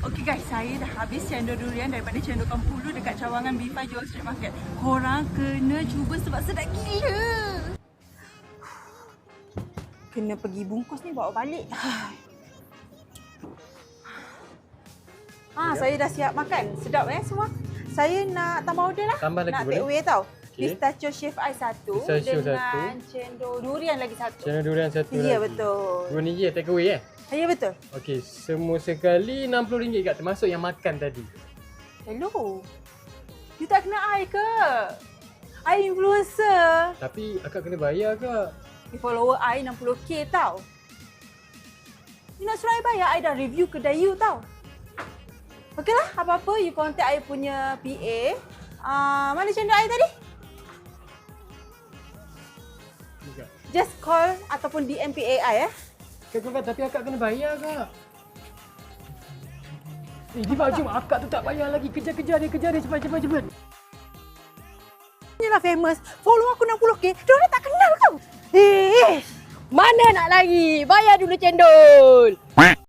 Okey guys, saya dah habis cendol durian daripada cendol Kempulu dekat cawangan B5 Jual Street Market. Korang kena cuba sebab sedap gila. Kena pergi bungkus ni bawa balik. Saya dah siap makan. Sedap semua. Saya nak tambah order lah. Tambah lagi nak boleh? take away tau. Okay. Pistachio chef ais satu Pistachio dengan cendol durian lagi satu. Cendol durian satu lagi. Ya, betul. RM2 take away Ya, betul. Okey, semua sekali RM60 kat termasuk yang makan tadi. Hello. You tak kenal I ke? I influencer. Tapi akak kena bayar kak. Follower I 60k tau. You nak suruh I bayar, I dah review kedai you tau. Okey lah, apa-apa you contact I punya PA. Mana cendol I tadi? Juga. Just call ataupun DM PA I Kak, tapi akak kena bayar kak. Diva, jom akak tu tak bayar lagi. Kejar dia cepat. Inilah famous. Follow aku 60k. Diorang tak kenal kau. Mana nak lari? Bayar dulu cendol.